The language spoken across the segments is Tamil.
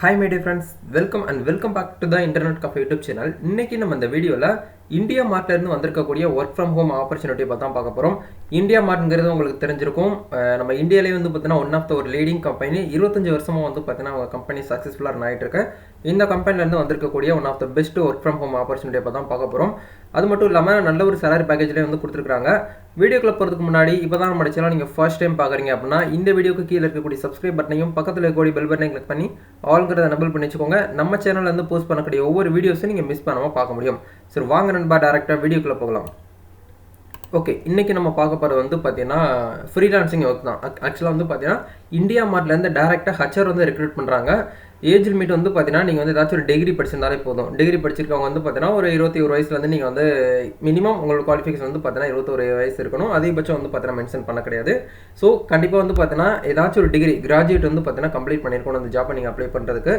Hi my dear friends, welcome back to the Internet Cafe YouTube channel. இன்னைக்கு நம்ம இந்த வீடியோல இந்தியா மார்ட்ல இருந்து வந்திருக்கக்கூடிய ஒர்க் ஃப்ரம் ஹோம் ஆப்பர்ச்சுனிட்டி பத்தி தான் பார்க்க போறோம். இந்தியா மார்ட்ங்கிறது உங்களுக்கு தெரிஞ்சிருக்கும். நம்ம இந்தியாலயே வந்து பார்த்தீங்கன்னா ஒன் ஆஃப் த ஒரு லீடிங் கம்பெனி 25 வருஷமா வந்து பார்த்தீங்கன்னா அவங்க கம்பெனி சக்சஸ்ஃபுல்லா ரன் ஆயிட்டு இருக்கு. இந்த கம்பெனில இருந்து வந்திருக்கக்கூடிய one of the best work from home opportunity பத்தி தான் பார்க்க போறோம். அது மட்டும் இல்லாம நல்ல ஒரு salary பேக்கேஜ்லயே வந்து கொடுத்திருக்காங்க. வீடியோக்குள்ள போறதுக்கு முன்னாடி இப்பதான் நம்ம சேனலை நீங்க ஃபர்ஸ்ட் டைம் பாக்குறீங்க அப்படின்னா இந்த வீடியோக்கு கீழ இருக்கக்கூடிய சப்ஸ்கிரைப் பட்டனையும் பக்கத்துல இருக்கக்கூடிய பெல் பட்டனையும் கிளிக் பண்ணி ஆல்ங்கிறத எனேபிள் பண்ணி வச்சுக்கோங்க. நம்ம சேனல்ல இருந்து போஸ்ட் பண்ணக்கூடிய ஒவ்வொரு வீடியோஸையும் நீங்க மிஸ் பண்ணாம பார்க்க முடியும். சரி வாங்க நண்பா டைரக்டா வீடியோக்குள்ள போகலாம். ஓகே, இன்னைக்கு நம்ம பார்க்க போகிறது வந்து பார்த்தீங்கன்னா ஃப்ரீலான்சிங் ஒர்க் தான். ஆக்சுவலாக வந்து பார்த்தீங்கன்னா இந்தியா மார்ட்லேருந்து டேரெக்டாக ஹச்ஆர் வந்து ரெக்ரூட் பண்ணுறாங்க. ஏஜ் லிமிட் வந்து பார்த்தீங்கன்னா நீங்கள் வந்து ஏதாச்சும் ஒரு டிகிரி படிச்சிருந்தாலே போதும். டிகிரி படிச்சிருக்கவங்க வந்து பார்த்தீங்கன்னா ஒரு 21 வயசுலேருந்து நீங்கள் வந்து மினிமம் உங்களோட குவாலிஃபிகேஷன் வந்து பார்த்தீங்கன்னா 21 வயசு இருக்கணும். அதிகபட்சம் வந்து பார்த்தீங்கன்னா மென்ஷன் பண்ண கிடையாது. ஸோ கண்டிப்பாக வந்து பார்த்தீங்கன்னா ஏதாச்சும் ஒரு டிகிரி கிராஜுவேட் வந்து பார்த்தீங்கன்னா கம்ப்ளீட் பண்ணியிருக்கணும் அந்த ஜாப்பை நீங்கள் அப்ளை பண்ணுறதுக்கு.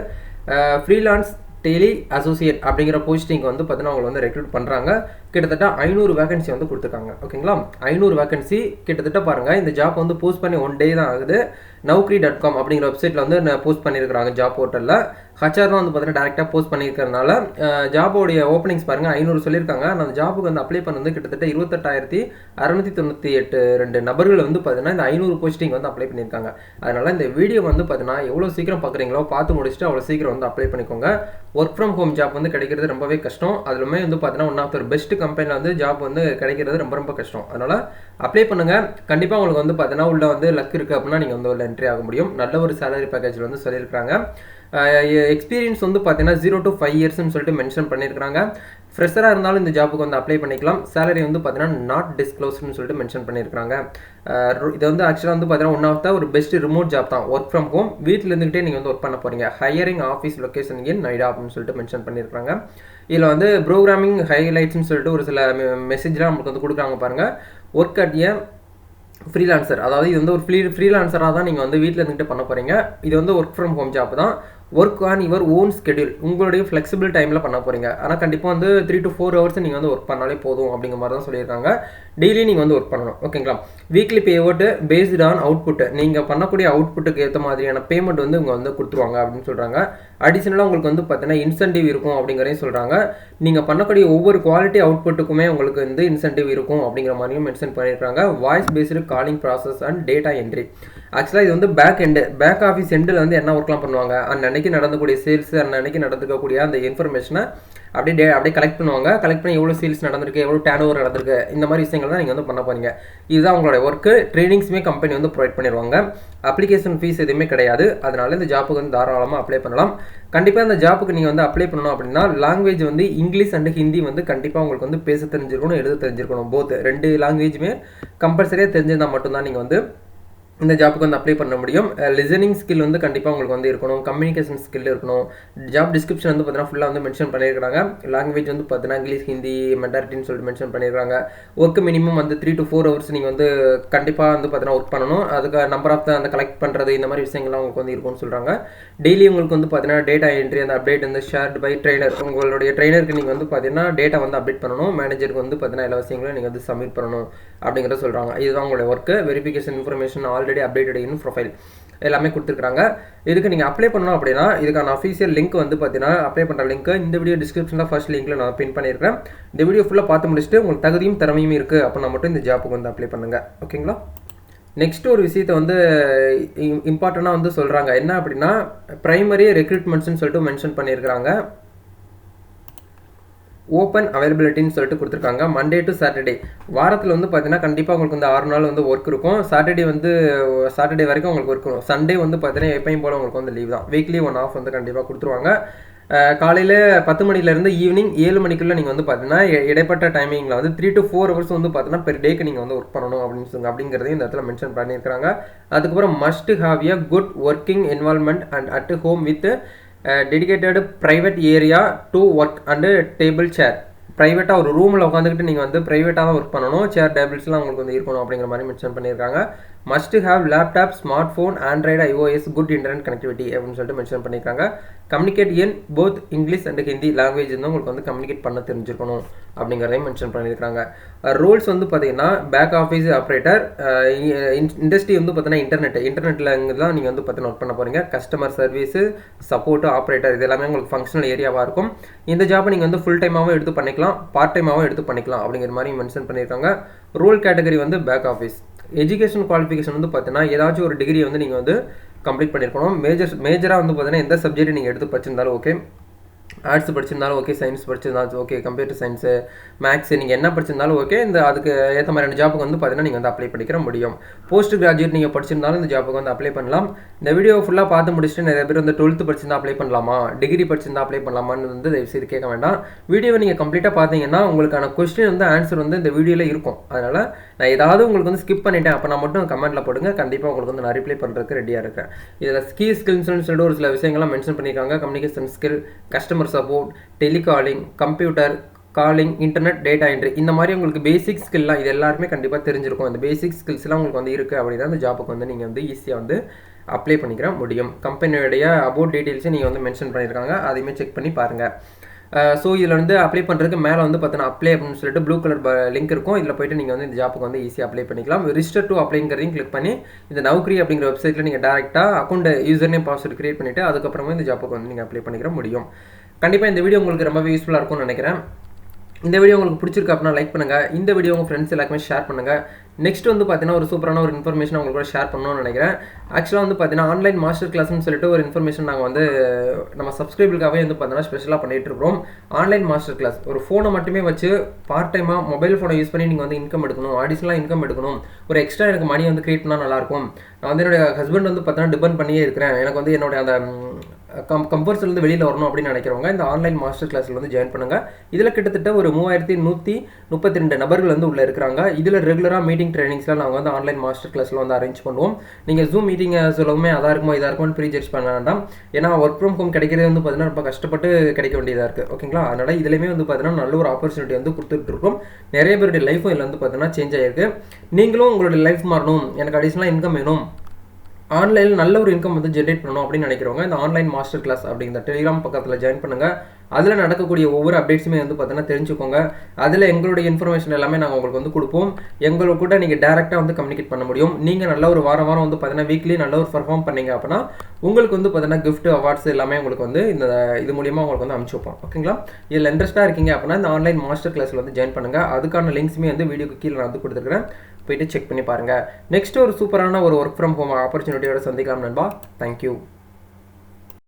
ஃப்ரீலான்ஸ் டெய்லி அசோசியேட் அப்படிங்கிற போஸ்டிங் வந்து பார்த்தீங்கன்னா அவங்க வந்து ரெக்ரூட் பண்ணுறாங்க. கிட்டத்தட்ட 500 வேகன்சி வந்து கொடுத்துருக்காங்க. ஓகேங்களா, 500 வேகன்சி கிட்டத்தட்ட பாருங்கள். இந்த ஜாப் வந்து போஸ்ட் பண்ணி 1 day தான் ஆகுது. Naukri.com அப்படிங்கிற வெப்சைட்டில் வந்து போஸ்ட் பண்ணியிருக்கிறாங்க ஜாப் போர்ட்டலில். ஹச்ஆர் தான் வந்து பார்த்தீங்கன்னா டேரெக்டாக போஸ்ட் பண்ணியிருக்கிறதுனால ஜாபோடைய ஓப்பனிங்ஸ் பாருங்கள் 500 சொல்லியிருக்காங்க. அந்த ஜாபுக்கு வந்து அப்ளை பண்ணது கிட்டத்தட்ட 28,698 நபர்கள் வந்து பார்த்தீங்கன்னா இந்த 500 போஸ்டிங் வந்து அப்ளை பண்ணியிருக்காங்க. அதனால் இந்த வீடியோ வந்து பார்த்தீங்கன்னா எவ்வளோ சீக்கிரம் பார்க்குறீங்களோ பார்த்து முடிச்சுட்டு அவ்வளோ சீக்கிரம் வந்து அப்ளை பண்ணிக்கோங்க. ஒர்க் ஃப்ரம் ஹோம் ஜாப் வந்து கிடைக்கிறது ரொம்பவே கஷ்டம். அதுலுமே வந்து பார்த்தீங்கன்னா ஒன் ஆஃப் த பெஸ்ட் கம்பெனியில் வந்து ஜாப் வந்து கிடைக்கிறது ரொம்ப கஷ்டம். அதனால் அப்ளை பண்ணுங்கள். கண்டிப்பாக உங்களுக்கு வந்து பார்த்தீங்கன்னா உள்ள வந்து லக் இருக்குது அப்படின்னா நீங்கள் வந்து உள்ள என்ட்ரி ஆக முடியும். நல்ல ஒரு சேலரி பேக்கேஜில் வந்து சொல்லியிருக்காங்க. எக்ஸ்பீரியன்ஸ் வந்து பார்த்தீங்கன்னா 0 to 5 இயர்ஸ்னு சொல்லிட்டு மென்ஷன் பண்ணியிருக்காங்க. ஃப்ரெஷராக இருந்தாலும் இந்த ஜாப்புக்கு வந்து அப்ளை பண்ணிக்கலாம். சேலரி வந்து பார்த்தீங்கன்னா நாட் டிஸ்க்ளோஸ்ட்னு சொல்லிட்டு மென்ஷன் பண்ணியிருக்காங்க. இது வந்து ஆக்சுவலாக வந்து பார்த்தீங்கன்னா ஒன் ஆஃப் த ஒரு பெஸ்ட் ரிமோட் ஜாப் தான். ஒர்க் ஃப்ரம் ஹோம் வீட்டில் இருந்துகிட்டே நீங்கள் வந்து ஒர்க் பண்ண போகிறீங்க. ஹையரிங் ஆஃபீஸ் லொக்கேஷன் இன் நொய்டா அப்படின்னு சொல்லிட்டு மென்ஷன் பண்ணியிருக்காங்க. இதில் வந்து ப்ரோக்ராமிங் ஹைலைட்ஸ்னு சொல்லிட்டு ஒரு சில மெசேஜ்லாம் நமக்கு வந்து கொடுக்குறாங்க பாருங்கள். ஒர்க் அட் ஏ ஃப்ரீலான்சர், அதாவது இது வந்து ஒரு ஃப்ரீலான்சராக தான் நீங்கள் வந்து வீட்டில் இருந்துகிட்டு பண்ண போகிறீங்க. இது வந்து ஒர்க் ஃப்ரம் ஹோம் ஜாப் தான். Work on your own schedule, உங்களுடைய ஃப்ளெக்சிபிள் டைமில் பண்ண போகிறீங்க. ஆனால் கண்டிப்பாக வந்து 3 to 4 hours நீங்கள் வந்து ஒர்க் பண்ணாலே போதும் அப்படிங்கிற மாதிரி தான் சொல்லியிருக்காங்க. டெய்லி நீங்கள் வந்து ஒர்க் பண்ணணும். ஓகேங்களா, weekly payment based on output, நீங்கள் பண்ணக்கூடிய அவுட்புட்டுக்கு ஏற்ற மாதிரியான பேமெண்ட் வந்து இவங்க வந்து கொடுத்துருவாங்க அப்படின்னு சொல்கிறாங்க. அடிஷனலாக உங்களுக்கு வந்து பார்த்தீங்கன்னா இன்சென்டிவ் இருக்கும் அப்படிங்கிறதையும் சொல்கிறாங்க. நீங்கள் பண்ணக்கூடிய ஒவ்வொரு குவாலிட்டி அவுட்புட்டுக்குமே உங்களுக்கு வந்து இன்சென்டிவ் இருக்கும் அப்படிங்கிற மாதிரியும் மென்ஷன் பண்ணியிருக்காங்க. Voice based calling process and data entry. ஆக்சுவலாக இது வந்து பேக் ஆஃபீஸ் எண்டில் வந்து என்ன ஒர்க்லாம் பண்ணுவாங்க, அன்னைக்கு நடந்தக்கூடிய சேல்ஸ், அன்னைக்கு நடந்துக்கக்கூடிய அந்த இன்ஃபர்மேஷனை அப்படியே கலெக்ட் பண்ணுவாங்க. கலெக்ட் பண்ணி எவ்வளோ சேல்ஸ் நடந்திருக்கு, எவ்வளோ டேர்ன் ஓவர் நடந்திருக்கு, இந்த மாதிரி விஷயங்கள் தான் நீங்கள் வந்து பண்ண போறீங்க. இதுதான் உங்களோட ஒர்க்கு. ட்ரைனிங்ஸுமே கம்பெனி வந்து ப்ரொவைட் பண்ணிடுவாங்க. அப்ளிகேஷன் ஃபீஸ் எதுவுமே கிடையாது. அதனால இந்த ஜாப்புக்கு வந்து தாராளமாக அப்ளை பண்ணலாம். கண்டிப்பாக இந்த ஜாப்புக்கு நீங்கள் வந்து அப்ளை பண்ணணும் அப்படின்னா லாங்குவேஜ் வந்து இங்கிலீஷ் அண்ட் ஹிந்தி வந்து கண்டிப்பாக உங்களுக்கு வந்து பேச தெரிஞ்சிருக்கணும், எழுத தெரிஞ்சிருக்கணும். போத் 2 லாங்குவேஜுமே கம்பல்சரியாக தெரிஞ்சிருந்தால் மட்டும்தான் நீங்கள் வந்து இந்த ஜாப்புக்கு வந்து அப்ளை பண்ண முடியும். லிசனிங் ஸ்கில் வந்து கண்டிப்பாக உங்களுக்கு வந்து இருக்கணும். கம்யூனிகேஷன் ஸ்கில் இருக்கணும். ஜாப் டிஸ்கிரிப்ஷன் வந்து பார்த்தீங்கன்னா ஃபுல்லாக வந்து மென்ஷன் பண்ணியிருக்காங்க. லாங்குவேஜ் வந்து பார்த்தீங்கன்னா இங்கிலீஷ், ஹிந்தி, மெண்டாரிட்டின்னு சொல்லிட்டு மென்ஷன் பண்ணியிருக்காங்க. ஒர்க்கு மினிமம் வந்து 3 to 4 hours நீங்கள் வந்து கண்டிப்பாக வந்து பார்த்தீங்கன்னா ஒர்க் பண்ணணும். அதுக்கு நம்பர் ஆஃப் அந்த கலெக்ட் பண்ணுறது இந்த மாதிரி விஷயங்கள்லாம் உங்களுக்கு வந்து இருக்கும்னு சொல்கிறாங்க. டெய்லி உங்களுக்கு வந்து பார்த்தீங்கன்னா டேட்டா என்ட்ரி அந்த அப்டேட் வந்து ஷேர்ட் பை ட்ரெயினர், உங்களுடைய ட்ரெயினருக்கு நீங்கள் வந்து பார்த்தீங்கன்னா டேட்டா வந்து அப்டேட் பண்ணணும். மேனேஜருக்கு வந்து பார்த்தீங்கன்னா எல்லா விஷயங்களும் நீங்கள் வந்து சப்மிட் பண்ணணும் அப்படிங்கிறத சொல்கிறாங்க. இதுதான் உங்களுடைய work. Verification information already updated இன் ப்ரொஃபைல் எல்லாமே கொடுத்துருக்காங்க. இதுக்கு நீங்கள் அப்ளை பண்ணணும் அப்படின்னா இதுக்கான அஃபீஷியல் லிங்க் வந்து பார்த்தீங்கன்னா அப்ளை பண்ணுற லிங்க் இந்த வீடியோ டிஸ்கிரிப்ஷனில் ஃபர்ஸ்ட் லிங்க்கில் நான் பின் பண்ணியிருக்கேன். இந்த வீடியோ ஃபுல்லாக பார்த்து முடிச்சுட்டு உங்களுக்கு தகுதியும் திறமையும் இருக்குது அப்படின்னா மட்டும் இந்த ஜாப்புக்கு வந்து அப்ளை பண்ணுங்கள். ஓகேங்களா, நெக்ஸ்ட் ஒரு விஷயத்தை வந்து இம்பார்ட்டண்ட்டாக வந்து சொல்கிறாங்க. என்ன அப்படின்னா ப்ரைமரி ரெக்ரூட்மெண்ட்ஸ்னு சொல்லிட்டு மென்ஷன் பண்ணியிருக்கிறாங்க. ஓப்பன் அவைலபிலிட்டின்னு சொல்லிட்டு கொடுத்துருக்காங்க. மண்டே டு சாட்டர்டே வாரத்தில் வந்து பார்த்தீங்கன்னா கண்டிப்பாக உங்களுக்கு வந்து 6 நாள் வந்து ஒர்க் இருக்கும். சாட்டர்டே வரைக்கும் உங்களுக்கு ஒர்க் இருக்கும். சண்டே வந்து பார்த்தீங்கன்னா எப்பயும் போல் உங்களுக்கு வந்து லீவ் தான். வீக்லி 1 ஆஃப் வந்து கண்டிப்பாக கொடுத்துருவாங்க. காலையில் 10 மணிலேருந்து ஈவினிங் 7 மணிக்குள்ளே நீங்கள் வந்து பார்த்தீங்கன்னா இடைப்பட்ட டைமிங்கில் வந்து 3 to 4 hours வந்து பார்த்தீங்கன்னா பெர் டேக்கு நீங்கள் வந்து ஒர்க் பண்ணணும் அப்படிங்கிறதையும் இந்த இடத்துல மென்ஷன் பண்ணியிருக்காங்க. அதுக்கப்புறம் must have a good working environment and at home with dedicated private area to work and table chair. ப்ரைவேட்டாக ஒரு ரூமில் உட்காந்துக்கிட்டு நீங்கள் வந்து ப்ரைவேட்டாக தான் ஒர்க் பண்ணணும். சேர் டேபிள்ஸ்லாம் உங்களுக்கு வந்து இருக்கணும் அப்படிங்கிற மாதிரி மென்ஷன் பண்ணியிருக்காங்க. Must have laptop, smart phone, Android, iOS, good internet connectivity அப்படின்னு சொல்லிட்டு மென்ஷன் பண்ணியிருக்காங்க. Communicate in both English and Hindi language வந்து உங்களுக்கு வந்து கம்யூனிகேட் பண்ண தெரிஞ்சிருக்கணும் அப்படிங்கிறதையும் மென்ஷன் பண்ணியிருக்காங்க. ரோல்ஸ் வந்து பார்த்தீங்கன்னா பேக் ஆஃபீஸ் ஆப்ரேட்டர், இண்டஸ்ட்ரி வந்து பார்த்தீங்கன்னா இன்டர்நெட்டில் தான் நீங்கள் வந்து பார்த்தீங்கன்னா ஒர்க் பண்ண போகிறீங்க. கஸ்டமர் சர்வீஸு, சப்போர்ட்டு, ஆப்ரேட்டர் இது எல்லாமே உங்களுக்கு ஃபங்க்ஷனல் ஏரியாவாக இருக்கும். இந்த ஜாப்பை நீங்கள் வந்து ஃபுல் டைமாகவும் எடுத்து பண்ணிக்கலாம், பார்ட் டைமாகவும் எடுத்து பண்ணிக்கலாம் அப்படிங்கிற மாதிரி மென்ஷன் பண்ணியிருக்காங்க. ரோல் கேட்டகரி வந்து பேக் ஆஃபீஸ். எஜுகேஷன் குவாலிஃபிகேஷன் வந்து பார்த்தீங்கன்னா ஏதாச்சும் ஒரு டிகிரி வந்து நீங்கள் வந்து கம்ப்ளீட் பண்ணியிருக்கணும். மேஜராக வந்து பார்த்தீங்கன்னா எந்த சப்ஜெக்ட் நீங்கள் எடுத்து படிச்சிருந்தாலும் ஓகே, ஆர்ட்ஸ் படிச்சிருந்தாலும் ஓகே, சயின்ஸ் படிச்சிருந்தாலும் ஓகே, கம்ப்யூட்டர் சயின்ஸு, மேக்ஸ் நீங்கள் என்ன படிச்சிருந்தாலும் ஓகே, இந்த அதுக்கு ஏற்ற மாதிரியான ஜாப்புக்கு வந்து பார்த்தீங்கன்னா நீங்கள் வந்து அப்ளை பண்ணிக்கிற முடியும். போஸ்ட் கிராஜுவேட் நீங்கள் படிச்சிருந்தாலும் இந்த ஜாப்புக்கு வந்து அப்ளை பண்ணலாம். இந்த வீடியோ ஃபுல்லாக பார்த்து முடிச்சுட்டு நிறைய பேர் வந்து 12th படிச்சிருந்தா அப்ளை பண்ணலாமா, டிகிரி படிச்சிருந்தா அப்ளை பண்ணலாமான்னு வந்து தயவுசெய்து கேட்க வேண்டாம். வீடியோவை நீங்கள் கம்ப்ளீட்டாக பார்த்தீங்கன்னா உங்களுக்கான கொஸ்டின் வந்து ஆன்சர் வந்து இந்த வீடியோவில் இருக்கும். அதனால் நான் ஏதாவது உங்களுக்கு வந்து ஸ்கிப் பண்ணிட்டேன் அப்போ நான் மட்டும் கமெண்ட்டில் போடுங்க, கண்டிப்பாக உங்களுக்கு வந்து நான் ரிப்ளை பண்ணுறதுக்கு ரெடியாக இருக்கேன். இதில் ஸ்கில்ஸ்னு சொல்லிட்டு ஒரு சில விஷயங்கள்லாம் மென்ஷன் பண்ணியிருக்காங்க. Communication skill, customer support, telecalling, computer calling, internet, data entry, இந்த மாதிரி உங்களுக்கு பேசிக் ஸ்கில்லாம் இது எல்லாருமே கண்டிப்பாக தெரிஞ்சிருக்கும். இந்த பேசிக் ஸ்கில்ஸ்லாம் உங்களுக்கு வந்து இருக்குது அப்படின்னா அந்த ஜாப்புக்கு வந்து நீங்கள் வந்து ஈஸியாக வந்து அப்ளை பண்ணிக்கிற முடியும். கம்பெனியோடைய அபவுட் டீட்டெயில்ஸை நீங்கள் வந்து மென்ஷன் பண்ணியிருக்காங்க, அதையுமே செக் பண்ணி பாருங்கள். ஸோ இதில் வந்து அப்ளை பண்ணுறதுக்கு மேலே வந்து பார்த்தீங்கன்னா அப்ளை அப்படின்னு சொல்லிட்டு ப்ளூ கலர் லிங்க் இருக்கும். இதில் போய்ட்டு நீங்கள் வந்து இந்த ஜாப்புக்கு வந்து ஈஸியாக அப்ளை பண்ணிக்கலாம். ரிஜிஸ்டர் டு அப்ளைங்கிறதையும் கிளிக் பண்ணி இந்த நௌக்ரி அப்படிங்கிற வெப்சைட்டில் நீங்கள் டேரெக்டாக account user name password create பண்ணிவிட்டு அதுக்கப்புறமா இந்த ஜாப்புக்கு வந்து நீங்கள் அப்ளை பண்ணிக்கிற முடியும். கண்டிப்பாக இந்த வீடியோ உங்களுக்கு ரொம்பவே யூஸ்ஃபுல்லாக இருக்கும்னு நினைக்கிறேன். இந்த வீடியோ உங்களுக்கு பிடிச்சிருக்கு அப்படின்னா லைக் பண்ணுங்கள். இந்த வீடியோ உங்கள் ஃப்ரெண்ட்ஸ் எல்லாருக்குமே ஷேர் பண்ணுங்கள். நெக்ஸ்ட் வந்து பார்த்தீங்கன்னா ஒரு சூப்பரான ஒரு இன்ஃபர்மேஷன் உங்களுக்கு கூட ஷேர் பண்ணணும்னு நினைக்கிறேன். ஆக்சுவலாக வந்து பார்த்தீங்கன்னா ஆன்லைன் மாஸ்டர் கிளாஸ்னு சொல்லிட்டு ஒரு இன்ஃபர்மேஷன் நாங்கள் வந்து நம்ம சப்ஸ்கிரைபருக்காகவே வந்து பார்த்தீங்கன்னா ஸ்பெஷலாக பண்ணிகிட்டு இருக்கிறோம். ஆன்லைன் மாஸ்டர் கிளாஸ் ஒரு ஃபோனை மட்டுமே வச்சு பார்ட் டைமாக மொபைல் ஃபோனை யூஸ் பண்ணி நீங்கள் வந்து இன்கம் எடுக்கணும், அடிஷனலாக இன்கம் எடுக்கணும், ஒரு எக்ஸ்ட்ரா எனக்கு மணி வந்து கிரியேட் பண்ணால் நல்லாயிருக்கும். நான் வந்து என்னுடைய ஹஸ்பண்ட் வந்து பார்த்தீங்கன்னா டிபெண்ட் பண்ணியே இருக்கிறேன், எனக்கு வந்து என்னுடைய அந்த கம்பல்சரிலேருந்து வெளியில் வரணும் அப்படின்னு நினைக்கிறவங்க இந்த ஆன்லைன் மாஸ்டர் கிளாஸில் வந்து ஜாயின் பண்ணுங்கள். இதில் கிட்டத்தட்ட ஒரு 3132 நபர்கள் வந்து உள்ளே இருக்கிறாங்க. இதில் ரெகுலராக மீட்டிங் ட்ரைனிங்ஸ்லாம் நாங்கள் வந்து ஆன்லைன் மாஸ்டர் கிளாஸில் வந்து அரேஞ்ச் பண்ணுவோம். நீங்கள் ஜூம் மீட்டிங் சொல்லவுமே அதாக இருக்குமோ இதாக இருக்குமோ ப்ரீ ஜட்ஜ் பண்ண வேண்டாம். ஏன்னா ஒர்க் ஃப்ரம் ஹோம் கிடைக்கிறது வந்து பார்த்தீங்கன்னா ரொம்ப கஷ்டப்பட்டு கிடைக்க வேண்டியதாக இருக்குது. ஓகேங்களா, அதனால் இதுலேயுமே வந்து பார்த்தீங்கன்னா நல்ல ஒரு ஆப்பர்ச்சுனிட்டி வந்து கொடுத்துட்ருக்கோம். நிறைய பேருடைய லைஃப்பும் இதில் வந்து பார்த்தீங்கன்னா சேஞ்ச் ஆகிருக்கு. நீங்களும் உங்களுடைய லைஃப் மாறணும், எனக்கு அடிஷனலாக இன்கம் வேணும், ஆன்லைனில் நல்ல ஒரு இன்கம் வந்து ஜென்ரேட் பண்ணணும் அப்படின்னு நினைக்கிறவங்க இந்த ஆன்லைன் மாஸ்டர் கிளாஸ் அப்படிங்கிற டெலிகிராம் பக்கத்தில் ஜாயின் பண்ணுங்கள். அதில் நடக்கக்கூடிய ஒவ்வொரு அப்டேட்ஸுமே வந்து பார்த்தீங்கன்னா தெரிஞ்சுக்கோங்க. அதில் எங்களுடைய இன்ஃபர்மேஷன் எல்லாமே நாங்கள் உங்களுக்கு வந்து கொடுப்போம். எங்களோட கூட நீங்கள் டேரெக்டாக வந்து கம்யூனிகேட் பண்ண முடியும். நீங்கள் நல்ல ஒரு வாரம் வந்து பார்த்தீங்கன்னா வீக்லி நல்ல ஒரு பர்ஃபார்ம் பண்ணீங்க அப்படின்னா உங்களுக்கு வந்து பார்த்தீங்கன்னா கிஃப்ட், அவார்ட்ஸ் எல்லாமே உங்களுக்கு வந்து இது மூலியமாக உங்களுக்கு வந்து அனுப்பிச்சு வைப்போம். ஓகேங்களா, இதில் இன்ட்ரெஸ்ட்டாக இருக்கீங்க அப்படின்னா இந்த ஆன்லைன் மாஸ்டர் கிளாஸில் வந்து ஜாயின் பண்ணுங்கள். அதுக்கான லிங்க்ஸுமே வந்து வீடியோக்கு கீழே நான் வந்து கொடுத்துருக்கிறேன், போயிட்டு செக் பண்ணி பாருங்கள். நெக்ஸ்ட் ஒரு சூப்பரான ஒரு ஒர்க் ஃப்ரம் ஹோம் ஆப்பர்ச்சுனிட்டியோட சந்திக்கலாம் நண்பா. தேங்க்யூ.